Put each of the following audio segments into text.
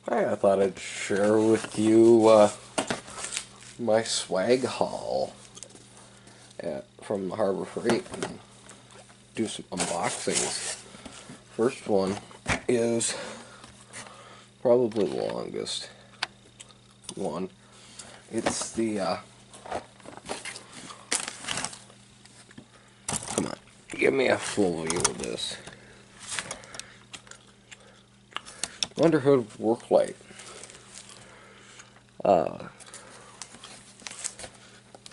Hi, I thought I'd share with you my swag haul from Harbor Freight and do some unboxings. First one is probably the longest one. It's the, come on, give me a full view of this. Underhood work light.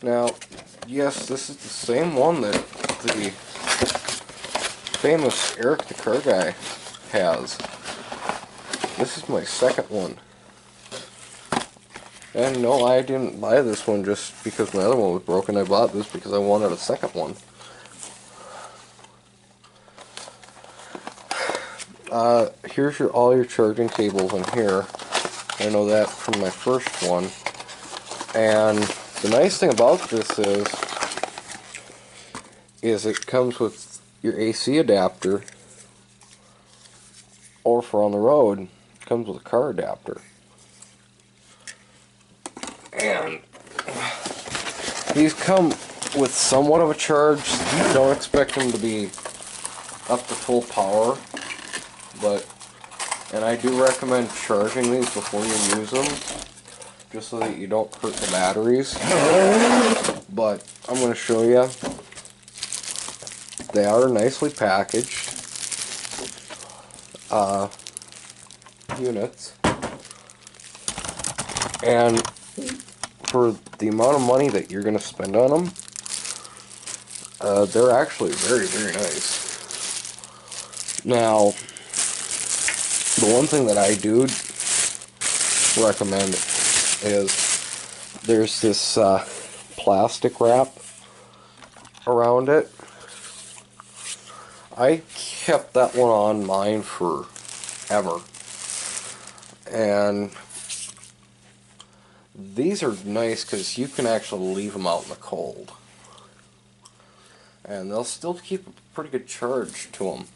Now, yes, this is the same one that the famous Eric the Car Guy has. This is my second one. And no, I didn't buy this one just because my other one was broken. I bought this because I wanted a second one. Here's all your charging cables in here. I know that from my first one. And the nice thing about this is it comes with your AC adapter, or for on the road, it comes with a car adapter. And these come with somewhat of a charge. Don't expect them to be up to full power, and I do recommend charging these before you use them, just so that you don't hurt the batteries. But I'm going to show you. They are nicely packaged units, and for the amount of money that you're going to spend on them, they're actually very, very nice. Now, the one thing that I do recommend is there's this plastic wrap around it. I kept that one on mine forever, and these are nice because you can actually leave them out in the cold, and they'll still keep a pretty good charge to them.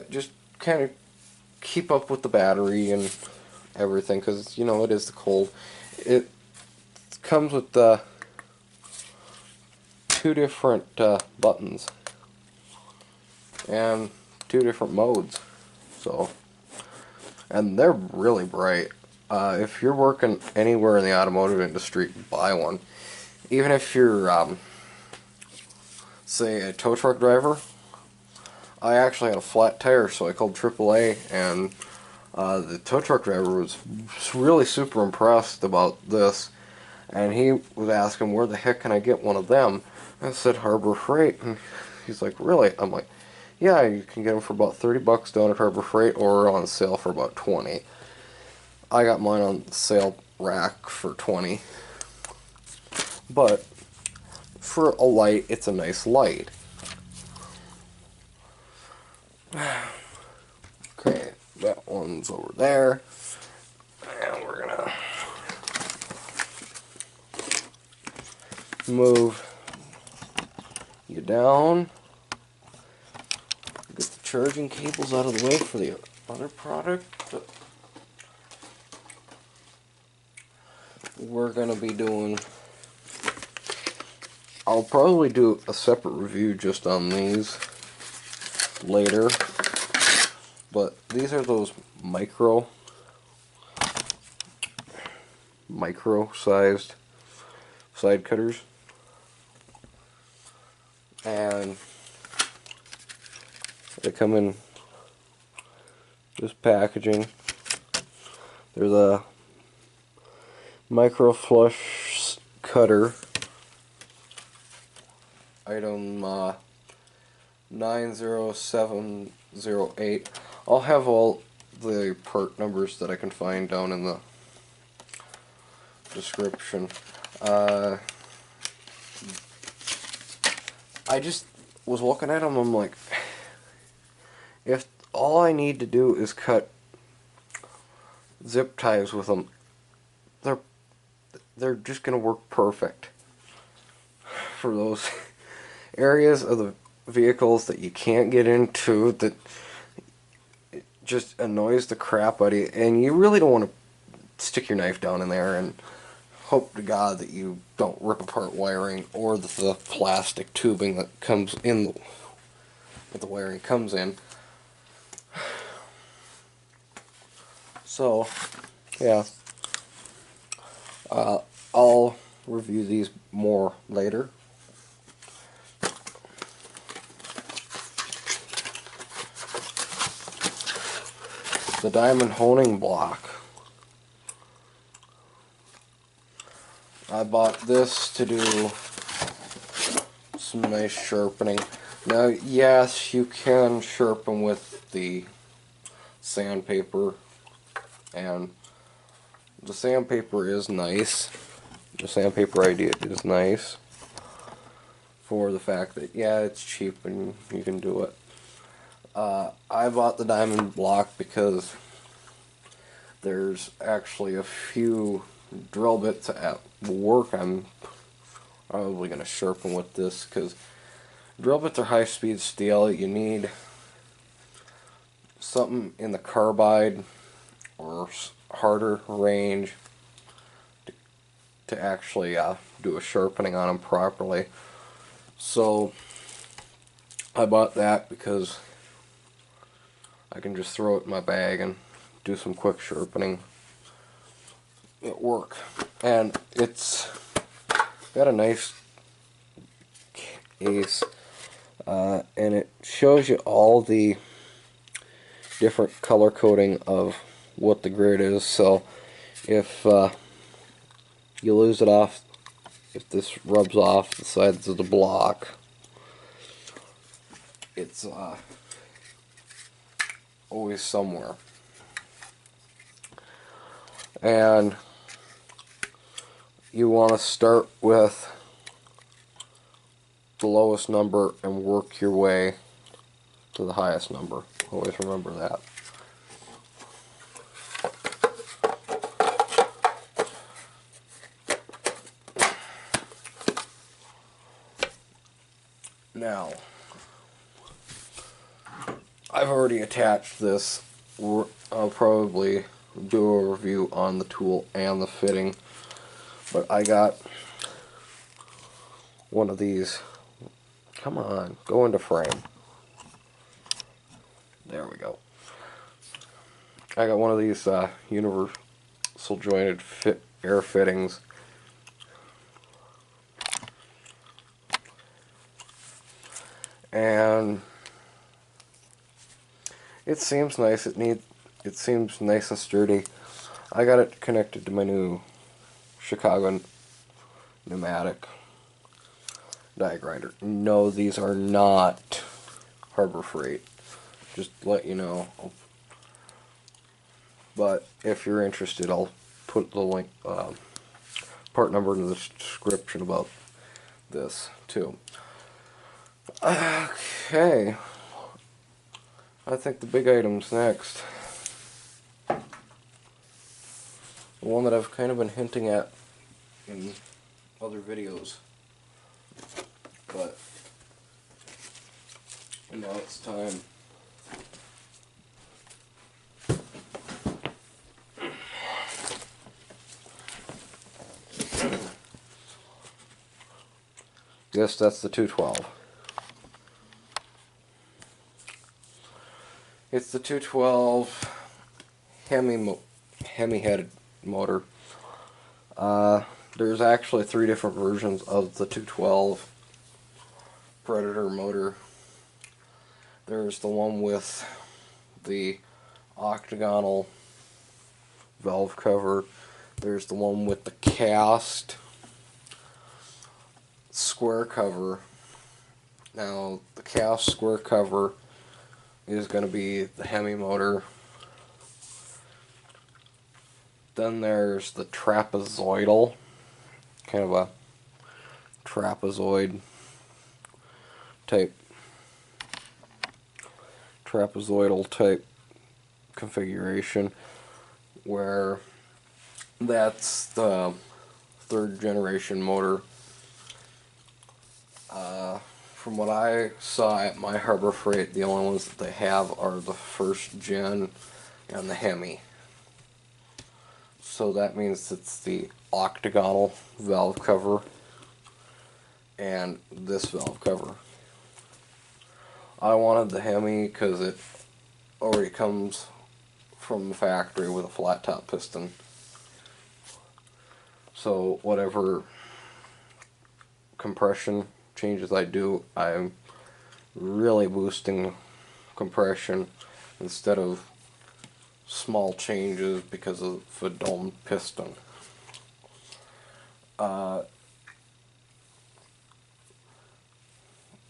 Just kind of keep up with the battery and everything, because you know it is the cold. It comes with two different buttons and two different modes, and they're really bright. If you're working anywhere in the automotive industry, buy one. Even if you're say a tow truck driver. I actually had a flat tire, so I called AAA, and the tow truck driver was really super impressed about this, and he was asking, where the heck can I get one of them? I said, Harbor Freight. And he's like, really? I'm like, yeah, you can get them for about 30 bucks down at Harbor Freight, or on sale for about 20. I got mine on sale rack for 20. But for a light, it's a nice light. Okay, that one's over there. And we're gonna move you down. Get the charging cables out of the way for the other product that we're gonna be doing. I'll probably do a separate review just on these later, but these are those micro-sized side cutters, and they come in this packaging. They're the micro flush cutter, item 90708. I'll have all the part numbers that I can find down in the description. I just was looking at them, I'm like, if all I need to do is cut zip ties with them, they're just going to work perfect for those areas of the vehicles that you can't get into, that just annoys the crap out of you, and you really don't want to stick your knife down in there and hope to God that you don't rip apart wiring or the plastic tubing that comes in that the wiring comes in. So, yeah, I'll review these more later. The diamond honing block. I bought this to do some nice sharpening. Now, yes, you can sharpen with the sandpaper, and the sandpaper is nice. The sandpaper idea is nice for the fact that, yeah, it's cheap and you can do it. I bought the diamond block because there's actually a few drill bits at work I'm probably going to sharpen with this, because drill bits are high-speed steel. You need something in the carbide or harder range to actually do a sharpening on them properly. So I bought that because I can just throw it in my bag and do some quick sharpening at work. And it's got a nice case, and it shows you all the different color coding of what the grid is. So if you lose it off, if this rubs off the sides of the block, it's always somewhere. And you want to start with the lowest number and work your way to the highest number. Always remember that. Now, I've already attached this. I'll probably do a review on the tool and the fitting, but I got one of these. Come on, go into frame. There we go. I got one of these universal jointed air fittings. And it seems nice. It seems nice and sturdy. I got it connected to my new Chicago pneumatic die grinder. No, these are not Harbor Freight. Just to let you know. But if you're interested, I'll put the link, part number in the description about this too. Okay, I think the big item's next. The one that I've kind of been hinting at in other videos, but now it's time. Yes, that's the 212. It's the 212 Hemi-headed motor. There's actually 3 different versions of the 212 Predator motor. There's the one with the octagonal valve cover. There's the one with the cast square cover. Now, the cast square cover is going to be the Hemi motor. Then there's the trapezoidal, kind of a trapezoidal type configuration, where that's the 3rd generation motor from what I saw at my Harbor Freight, the only ones that they have are the first gen and the Hemi. So that means it's the octagonal valve cover and this valve cover. I wanted the Hemi because it already comes from the factory with a flat top piston. So whatever compression changes I do, I'm really boosting compression instead of small changes because of the dome piston.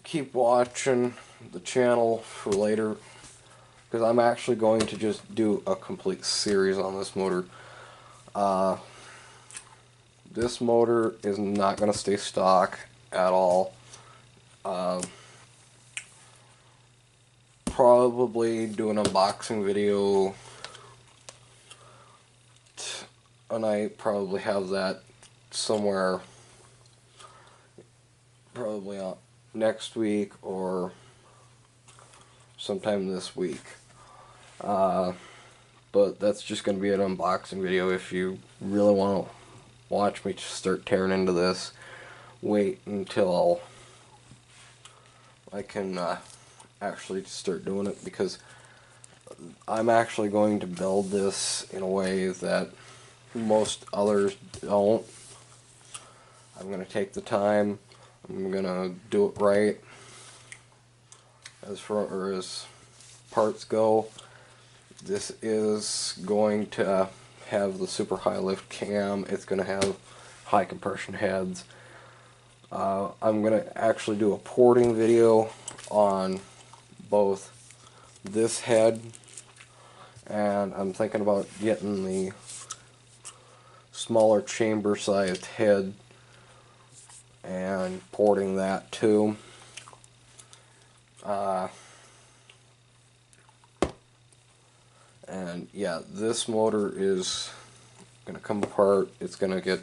Keep watching the channel for later, because I'm actually going to just do a complete series on this motor. This motor is not going to stay stock at all. Probably do an unboxing video tonight, probably have that somewhere, probably next week or sometime this week. But that's just going to be an unboxing video. If you really want to watch me start tearing into this, wait until I can actually start doing it, because I'm actually going to build this in a way that most others don't. I'm going to take the time, I'm going to do it right as far as parts go. This is going to have the super high lift cam, it's going to have high compression heads. I'm going to actually do a porting video on both this head, and I'm thinking about getting the smaller chamber sized head and porting that too. And yeah, this motor is going to come apart. It's going to get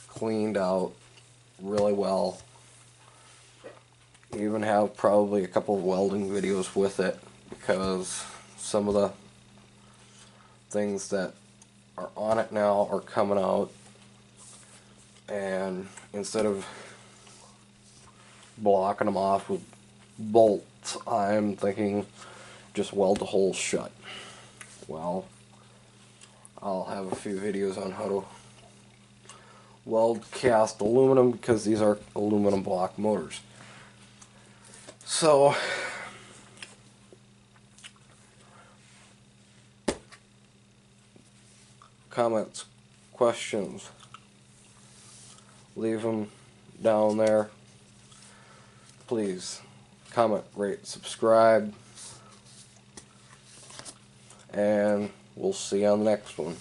cleaned out really well. Even have probably a couple of welding videos with it, because some of the things that are on it now are coming out, and instead of blocking them off with bolts, I'm thinking just weld the holes shut. Well, I'll have a few videos on how to weld cast aluminum, because these are aluminum block motors. So comments, questions, leave them down there. Please comment, rate, subscribe, and we'll see you on the next one.